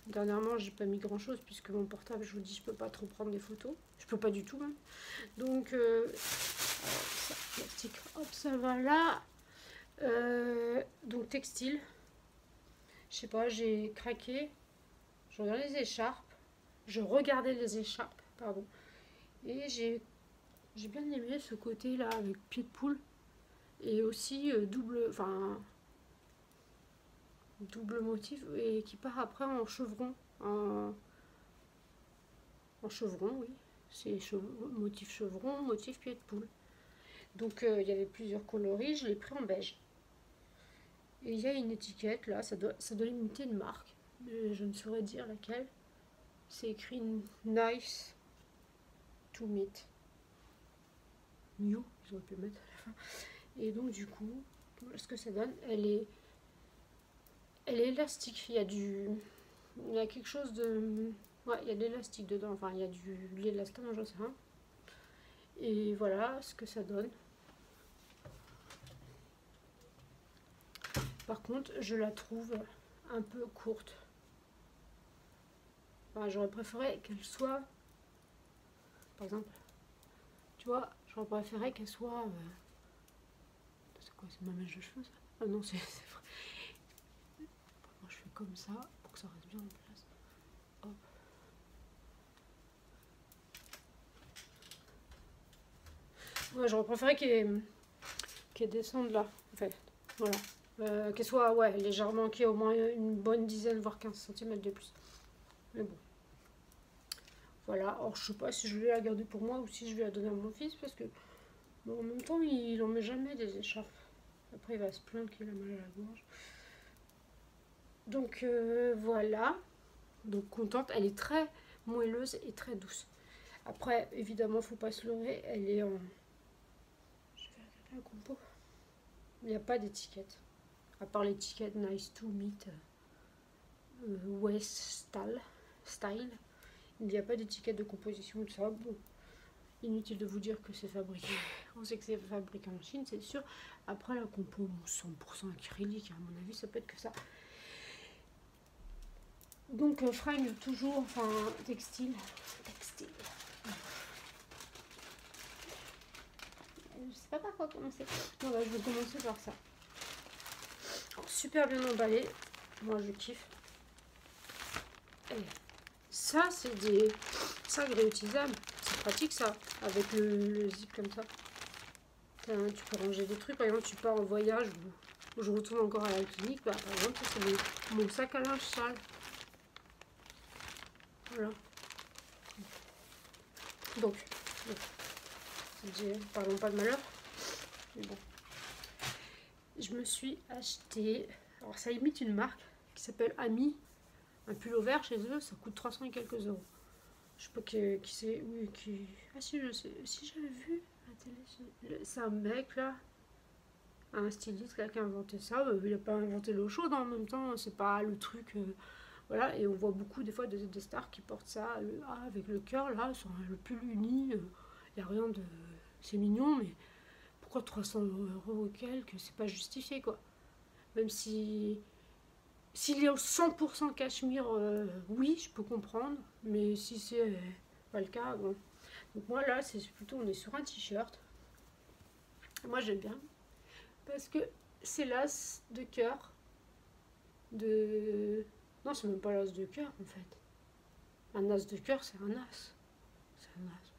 dernièrement, j'ai pas mis grand chose puisque mon portable, je vous dis, je peux pas trop prendre des photos. Je peux pas du tout, même. Donc, ça, plastique, hop, ça va là. Donc, textile. Je sais pas, j'ai craqué. Je regardais les écharpes. Pardon. Et j'ai bien aimé ce côté-là avec pied de poule. Et aussi double motif et qui part après en chevron. En chevron, oui. C'est motif chevron, motif pied de poule. Donc il y avait plusieurs coloris, je l'ai pris en beige. Et il y a une étiquette là, ça doit imiter une marque. Je ne saurais dire laquelle. C'est écrit nice to meet. New, ils auraient pu le mettre à la fin. Et donc du coup, ce que ça donne, elle est élastique. Il y a quelque chose de... Ouais, il y a de l'élastique dedans. Enfin, il y a de l'élastique, j'en sais rien. Et voilà ce que ça donne. Par contre, je la trouve un peu courte. Enfin, j'aurais préféré qu'elle soit par exemple. Tu vois, j'aurais préféré qu'elle soit... c'est quoi, c'est ma mèche de cheveux ça? Ah non, c'est vrai. Moi je fais comme ça pour que ça reste bien en place. Hop. Ouais, j'aurais préféré qu'elle descende là, en fait. Voilà. Qu'elle soit, ouais, légèrement, qu'il y ait au moins une bonne dizaine, voire 15 cm de plus. Mais bon. Voilà. Alors, je sais pas si je vais la garder pour moi ou si je vais la donner à mon fils, parce que, bon, en même temps, il en met jamais des écharpes. Après, il va se plaindre qu'il a mal à la gorge. Donc, voilà. Donc, contente. Elle est très moelleuse et très douce. Après, évidemment, faut pas se leurrer. Elle est en... Je vais regarder la compo. Il n'y a pas d'étiquette. À part l'étiquette Nice to Meet West Style. Il n'y a pas d'étiquette de composition de ça. Bon, inutile de vous dire que c'est fabriqué. On sait que c'est fabriqué en Chine, c'est sûr. Après, la compo, 100% acrylique, à mon avis, ça peut être que ça. Donc, fringues toujours, enfin, textile. Je sais pas par quoi commencer. Non, bah, je vais commencer par ça. Alors, super bien emballé. Moi, je kiffe. Et ça, c'est des sacs réutilisables. C'est pratique, ça, avec le zip comme ça. Tu peux ranger des trucs. Par exemple, tu pars en voyage ou je retourne encore à la clinique. Bah, par exemple, c'est mon sac à linge sale. Voilà. Donc, parlons pas de malheur. Mais bon. Je me suis acheté, alors ça imite une marque qui s'appelle Ami, un pull au vert chez eux, ça coûte 300 et quelques euros. Je sais pas qui c'est, oui, qui... Ah si, je sais, si j'avais vu à la télé, c'est un mec là, un styliste là, qui a inventé ça, il a pas inventé l'eau chaude en même temps, c'est pas le truc, voilà, et on voit beaucoup des fois des stars qui portent ça, avec le cœur là, sur le pull uni, il y a rien de... C'est mignon, mais pourquoi 300 euros ou quelques, c'est pas justifié quoi. Même si s'il est au 100% cachemire, oui, je peux comprendre, mais si c'est pas le cas, bon. Donc moi là, c'est plutôt, on est sur un t-shirt. Moi j'aime bien parce que c'est l'as de cœur de... Non, c'est même pas l'as de cœur en fait. Un as de cœur, c'est un as. C'est un as.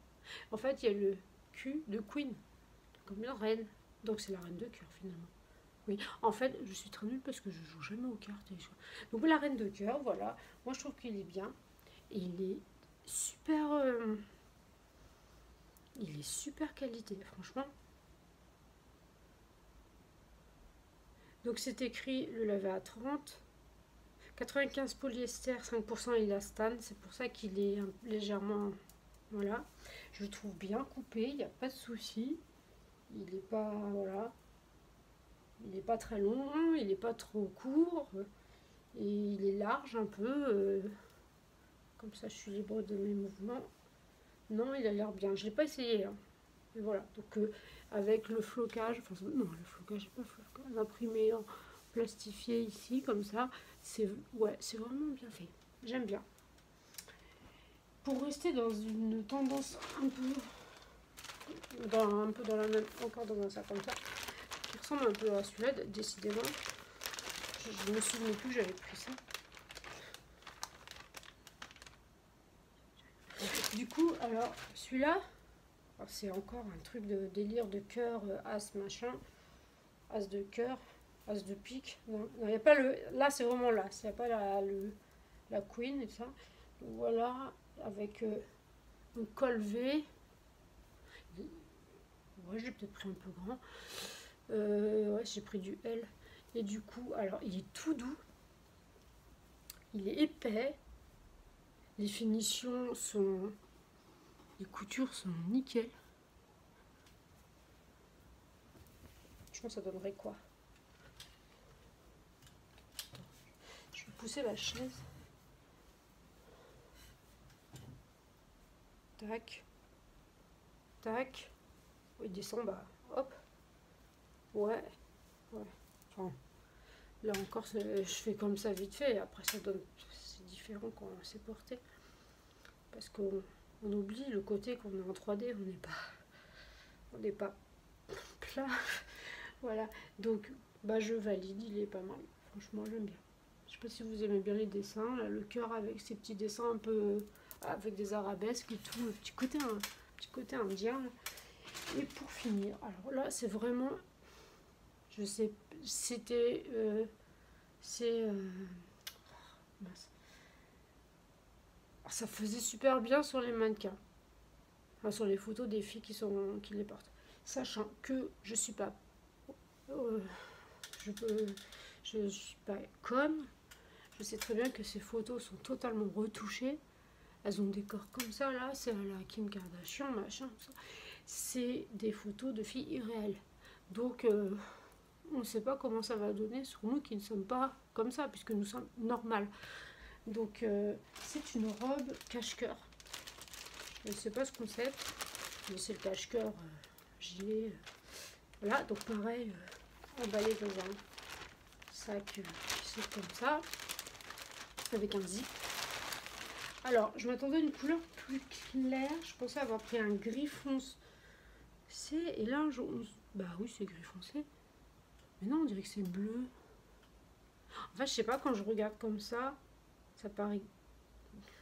En fait, il y a le Q de Queen, comme une reine. Donc c'est la reine de cœur finalement. Oui, en fait, je suis très nulle parce que je joue jamais aux cartes. Donc la reine de cœur, voilà. Moi, je trouve qu'il est bien. Et il est super qualité, franchement. Donc c'est écrit le lavé à 30. 95 polyester, 5% élastane. C'est pour ça qu'il est légèrement... Voilà. Je le trouve bien coupé, il n'y a pas de souci. Il n'est pas... Voilà. Il n'est pas très long, il n'est pas trop court. Et il est large un peu. Comme ça, je suis libre de mes mouvements. Non, il a l'air bien. Je ne l'ai pas essayé. Hein. Mais voilà. Donc, avec le flocage. Enfin, non, le flocage, c'est pas flocage. Imprimé en plastifié ici, comme ça. C'est vraiment bien fait. J'aime bien. Pour rester dans une tendance un peu dans la même, encore dans un sac comme ça, qui ressemble un peu à la Suède, décidément. Je me souviens plus que j'avais pris ça. Du coup, alors, celui-là, c'est encore un truc de délire de cœur, as machin, as de cœur, as de pique. Non, il n'y a pas le... Là, c'est vraiment là. Il n'y a pas la queen et ça. Donc, voilà, avec un col V. Ouais, j'ai peut-être pris un peu grand. Ouais, j'ai pris du L. Et du coup, alors, il est tout doux. Il est épais. Les finitions sont... Les coutures sont nickel. Je pense que ça donnerait quoi? Je vais pousser la chaise. Tac. Tac. Il descend, bah hop. Ouais. Ouais. Enfin, là encore, je fais comme ça vite fait. Et après, ça donne... C'est différent quand c'est porté. Parce que on oublie le côté qu'on est en 3D, on n'est pas plat. Voilà, donc bah je valide, il est pas mal. Franchement, j'aime bien. Je sais pas si vous aimez bien les dessins, là, le cœur avec ses petits dessins un peu avec des arabesques et tout, le petit côté indien. Là. Et pour finir, alors là, c'est vraiment, je sais, c'était, mince. Alors, ça faisait super bien sur les mannequins, enfin, sur les photos des filles qui les portent. Sachant que je suis pas, je suis pas conne. Je sais très bien que ces photos sont totalement retouchées. Elles ont des corps comme ça, là, c'est la Kim Kardashian, machin, tout ça. C'est des photos de filles irréelles. Donc, on ne sait pas comment ça va donner sur nous qui ne sommes pas comme ça, puisque nous sommes normales. Donc, c'est une robe cache-cœur. Je ne sais pas ce concept, mais c'est le cache-cœur gilet. Voilà, donc pareil, emballé dans un sac qui sort comme ça, avec un zip. Alors, je m'attendais à une couleur plus claire. Je pensais avoir pris un gris foncé. Et là, bah oui, c'est gris foncé. Mais non, on dirait que c'est bleu. Enfin, je sais pas, quand je regarde comme ça paraît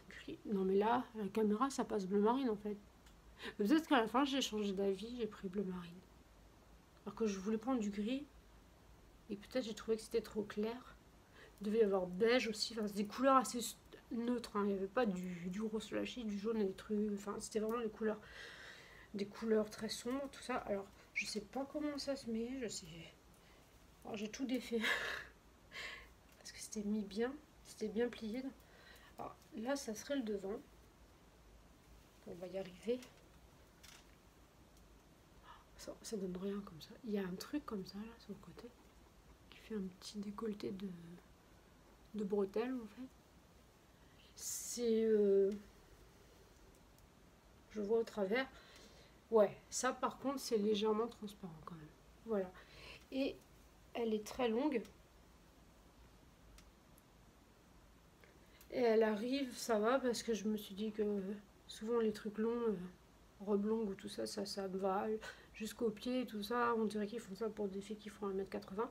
gris. Non, mais là, à la caméra, ça passe bleu marine, en fait. Peut-être qu'à la fin, j'ai changé d'avis, j'ai pris bleu marine. Alors que je voulais prendre du gris. Et peut-être j'ai trouvé que c'était trop clair. Il devait y avoir beige aussi. Enfin, c'est des couleurs assez neutre, hein. Il n'y avait pas du rose flashy, du jaune et des trucs, enfin c'était vraiment des couleurs très sombres, tout ça. Alors je sais pas comment ça se met, alors j'ai tout défait parce que c'était mis bien, c'était bien plié. Alors là ça serait le devant, on va y arriver. Ça donne rien comme ça, il y a un truc comme ça là sur le côté qui fait un petit décolleté de bretelles en fait. C'est je vois au travers. Ouais, ça par contre c'est légèrement transparent quand même. Voilà. Et elle est très longue. Et elle arrive, ça va, parce que je me suis dit que souvent les trucs longs, robes longues ou tout ça, ça me va jusqu'au pied et tout ça. On dirait qu'ils font ça pour des filles qui font 1m80.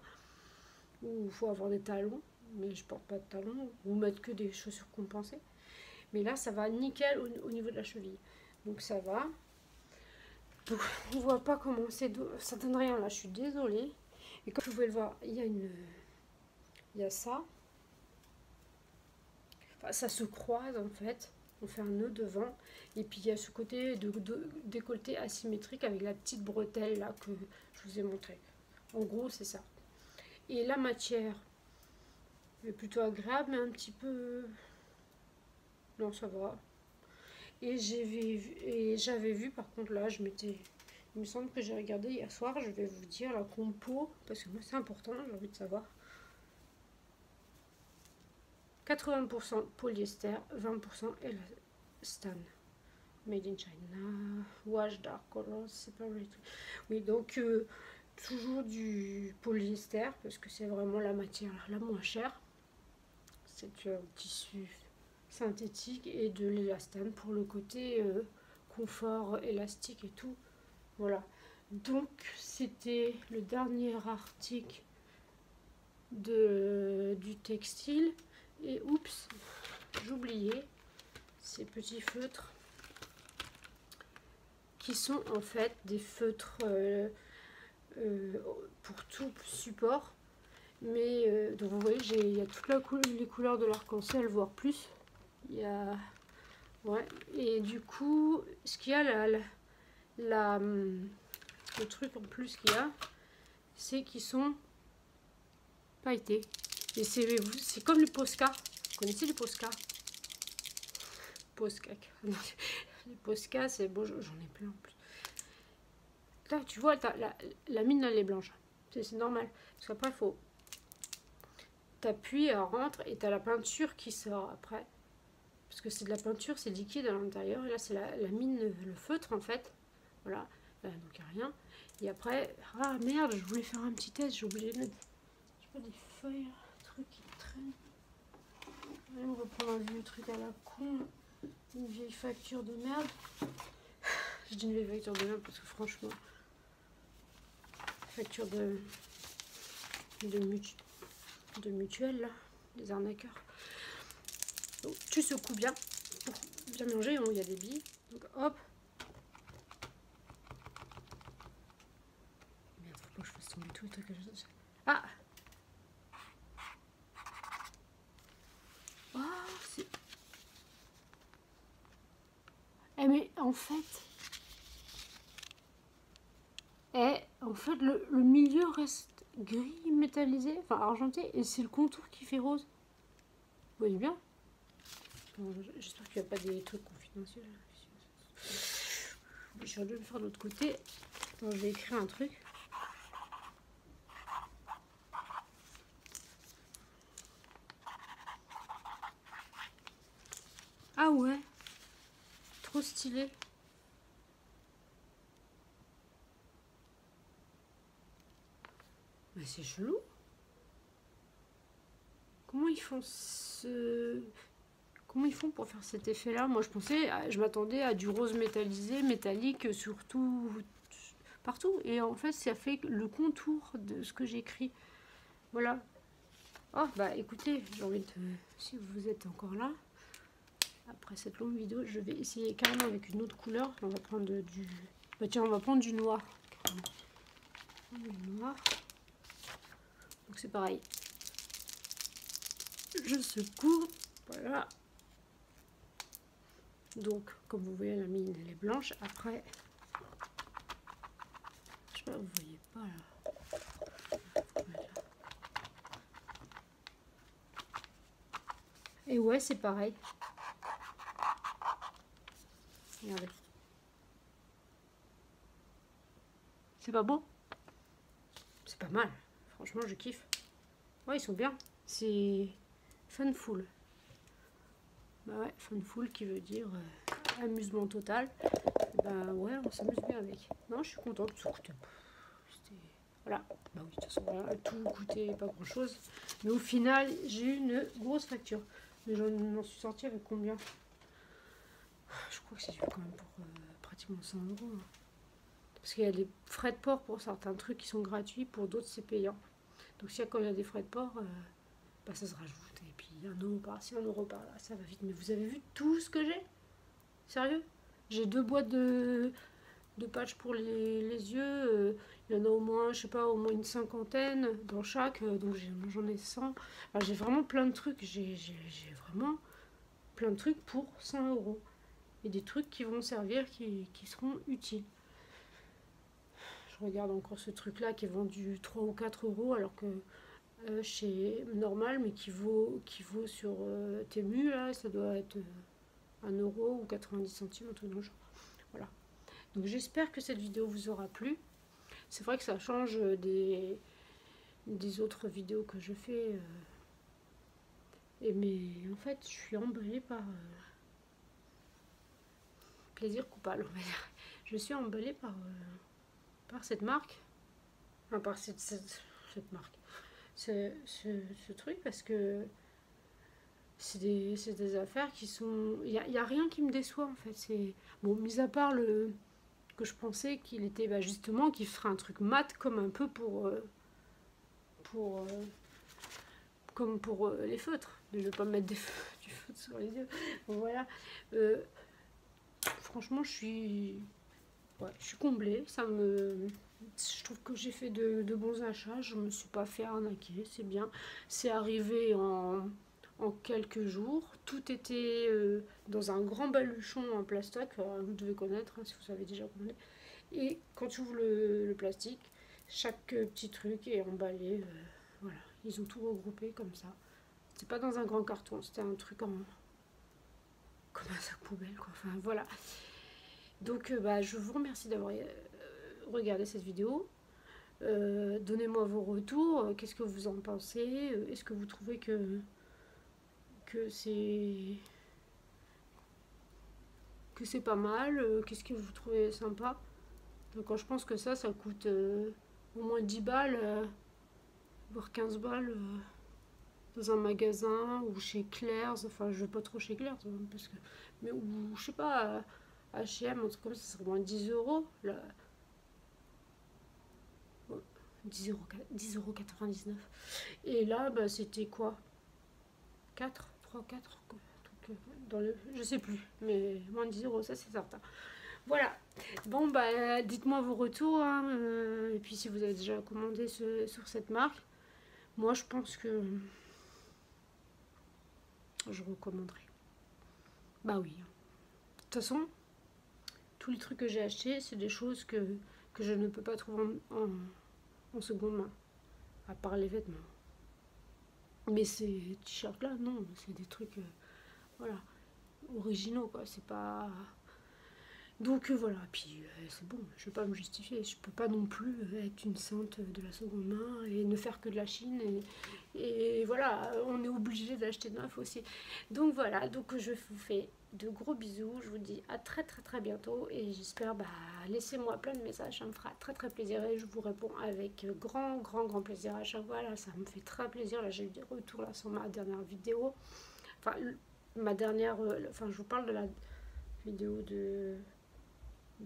Ou il faut avoir des talons. Mais je porte pas de talons. Ou mettre que des chaussures compensées. Mais là, ça va nickel au niveau de la cheville. Donc ça va. Donc, on voit pas comment c'est. Ça donne rien là, je suis désolée. Et comme vous pouvez le voir, il y a ça. Enfin, ça se croise en fait. On fait un nœud devant. Et puis il y a ce côté de décolleté asymétrique avec la petite bretelle là que je vous ai montré. En gros, c'est ça. Et la matière est plutôt agréable, mais un petit peu. Non, ça va. Et j'avais vu, par contre, là, il me semble que j'ai regardé hier soir, je vais vous dire la compo, parce que moi c'est important, j'ai envie de savoir. 80% polyester, 20% élastane. Made in China, wash dark colors, separate. Oui, donc toujours du polyester, parce que c'est vraiment la matière la moins chère. C'est un tissu synthétique et de l'élastane pour le côté confort élastique et tout. Voilà. Donc c'était le dernier article du textile. Et oups, j'oubliais ces petits feutres qui sont en fait des feutres pour tout support. Mais donc vous voyez, il y a toutes les couleurs de l'arc-en-ciel, voire plus. Il y a ouais, et du coup, ce qu'il y a le truc en plus qu'il y a, c'est qu'ils sont pailletés. Et c'est comme les Posca. Vous connaissez les Posca? Posca. Les Posca, c'est beau, j'en ai plein en plus. Là, tu vois, la mine, elle est blanche. C'est normal. Parce qu'après, il faut t'appuies, elle rentre et t'as la peinture qui sort après. Parce que c'est de la peinture, c'est liquide à l'intérieur. Et là, c'est la mine, le feutre en fait. Voilà. Là, donc, il n'y a rien. Et après, ah merde, je voulais faire un petit test. J'ai oublié de mettre, je sais pas, des feuilles, un truc qui traîne. Allez, on va prendre un vieux truc à la con. Une vieille facture de merde. Je dis une vieille facture de merde parce que franchement, facture de mutuelle là, des arnaqueurs. Donc tu secoues bien pour bien mélanger. Il y a des billes. Donc hop. Merde, faut pas que je fasse tomber tout les trucs que je... Ah. Oh, c'est... Eh mais en fait... le milieu reste gris métallisé, enfin argenté, et c'est le contour qui fait rose. Vous voyez bien? J'espère qu'il n'y a pas des trucs confidentiels. Je vais le faire de l'autre côté. Attends, je vais écrire un truc. Ah ouais, trop stylé. Mais c'est chelou. Comment ils font Comment ils font pour faire cet effet-là? Moi, je m'attendais à du rose métallisé, métallique, surtout partout. Et en fait, ça fait le contour de ce que j'écris. Voilà. Oh, bah écoutez, j'ai envie de... Si vous êtes encore là, après cette longue vidéo, je vais essayer carrément avec une autre couleur. On va prendre du... Bah tiens, on va prendre du noir. Du noir. Donc c'est pareil. Je secoue. Voilà. Donc, comme vous voyez, la mine, elle est blanche. Après, je sais pas, vous voyez pas là. Et ouais, c'est pareil. Regardez. C'est pas beau? C'est pas mal. Franchement, je kiffe. Ouais, ils sont bien. C'est Funful. Bah ouais, Funful qui veut dire amusement total. Bah ouais, on s'amuse bien avec. Non, je suis contente. Ça coûtait... Voilà. Bah oui, de toute façon, voilà, tout coûtait pas grand chose. Mais au final, j'ai eu une grosse facture. Mais j'en suis sortie avec combien? Je crois que c'est quand même pour pratiquement 100 €. Hein. Parce qu'il y a des frais de port pour certains trucs qui sont gratuits, pour d'autres c'est payant. Donc si quand il y a des frais de port, bah, ça se rajoute. Et puis 1 € par-ci, 1 € par-là, ça va vite. Mais vous avez vu tout ce que j'ai? Sérieux? J'ai 2 boîtes de patchs pour les yeux. Il y en a au moins, je sais pas, au moins une cinquantaine dans chaque. Donc j'en ai 100. Alors, j'ai vraiment plein de trucs. J'ai vraiment plein de trucs pour 100 €. Et des trucs qui vont servir, qui seront utiles. Je regarde encore ce truc là qui est vendu 3 ou 4 € alors que chez Normal, mais qui vaut sur Temu là, ça doit être 1 € ou 90 centimes, un truc dans le genre. Voilà. Donc j'espère que cette vidéo vous aura plu. C'est vrai que ça change des autres vidéos que je fais. Mais en fait, je suis emballée par plaisir coupable, on va dire. Je suis emballée par cette marque. Enfin, par cette marque. Ce truc, parce que c'est des affaires qui sont... Il n'y a rien qui me déçoit, en fait. C'est bon, mis à part que je pensais qu'il était justement, qu'il ferait un truc mat, comme un peu comme pour les feutres. Mais je ne vais pas mettre du feutre sur les yeux. Bon, voilà. Franchement, je suis comblée. Je trouve que j'ai fait de bons achats. Je ne me suis pas fait arnaquer. C'est bien. C'est arrivé en quelques jours. Tout était dans un grand baluchon en plastoc. Vous devez connaître, hein, si vous savez déjà combien. Et quand tu ouvres le plastique, chaque petit truc est emballé. Voilà, ils ont tout regroupé comme ça. C'était pas dans un grand carton, c'était un truc comme un sac poubelle, quoi. Enfin voilà. Donc je vous remercie d'avoir regardé cette vidéo. Donnez-moi vos retours. Qu'est-ce que vous en pensez? Est-ce que vous trouvez que c'est pas mal? Qu'est-ce que vous trouvez sympa? Donc je pense que ça coûte au moins 10 balles, voire 15 balles dans un magasin ou chez Claire's, enfin je vais pas trop chez Claire's, hein, parce que, mais ou je sais pas, H&M, un truc comme ça, ça serait moins 10 euros. Là, 10 euros, 10,99 €. Et là, bah, c'était quoi? 4 3 4 dans le, je sais plus, mais moins de 10 euros, ça c'est certain. Voilà. Bon, bah, dites-moi vos retours, hein, et puis si vous avez déjà commandé sur cette marque. Moi, je pense que je recommanderais. Bah oui. De toute façon, tous les trucs que j'ai achetés, c'est des choses que je ne peux pas trouver en seconde main, à part les vêtements. Mais ces t-shirts-là, non, c'est des trucs, voilà, originaux, quoi. C'est pas... Donc voilà, puis c'est bon, je vais pas me justifier, je peux pas non plus être une sainte de la seconde main et ne faire que de la Chine, et voilà, on est obligé d'acheter neuf aussi. Donc voilà, donc je vous fais de gros bisous, je vous dis à très très très bientôt, et j'espère, bah, laissez-moi plein de messages, ça me fera très très plaisir, et je vous réponds avec grand plaisir à chaque fois. Là ça me fait très plaisir, là j'ai eu des retours là sur ma dernière vidéo, enfin ma dernière, enfin je vous parle de la vidéo de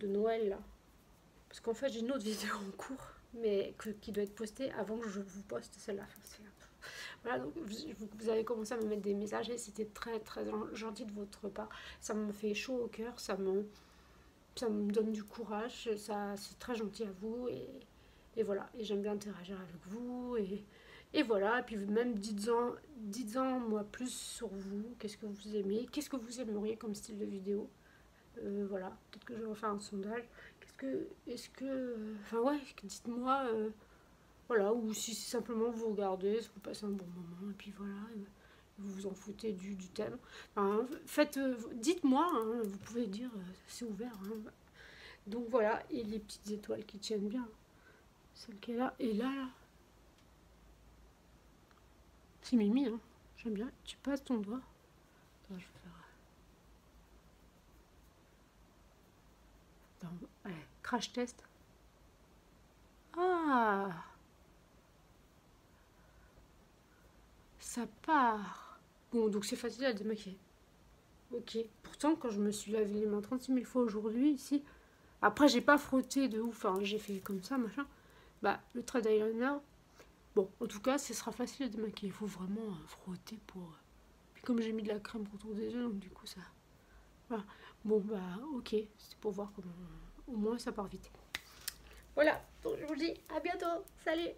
Noël là. Parce qu'en fait j'ai une autre vidéo en cours, mais qui doit être postée avant que je vous poste celle-là. Enfin, voilà, donc vous avez commencé à me mettre des messages et c'était très très gentil de votre part. Ça me fait chaud au cœur, ça me donne du courage, ça c'est très gentil à vous, et voilà, et j'aime bien interagir avec vous, et voilà, et puis même dites-en moi plus sur vous, qu'est-ce que vous aimez, qu'est-ce que vous aimeriez comme style de vidéo. Voilà, peut-être que je vais refaire un sondage. Enfin ouais, dites-moi, voilà, ou si simplement vous regardez, si vous passez un bon moment, et puis voilà, vous vous en foutez du thème. Enfin, dites-moi, hein, vous pouvez dire, c'est ouvert. Hein. Donc voilà, et les petites étoiles qui tiennent bien, celle qui est là, et là, c'est Mimi, hein, j'aime bien, tu passes ton doigt. Attends, je vais faire... Allez, crash test. Ah, ça part. Bon, donc c'est facile à démaquiller. Ok. Pourtant, quand je me suis lavé les mains 36 000 fois aujourd'hui, ici... Après, j'ai pas frotté de ouf, hein, j'ai fait comme ça, machin. Bah, le trade eyeliner... Bon, en tout cas, ce sera facile à démaquiller. Il faut vraiment frotter pour... Puis comme j'ai mis de la crème autour des yeux, donc du coup, ça... Voilà. Bon, bah, ok. C'est pour voir comment... Au moins, ça part vite. Voilà. Donc, je vous dis à bientôt. Salut!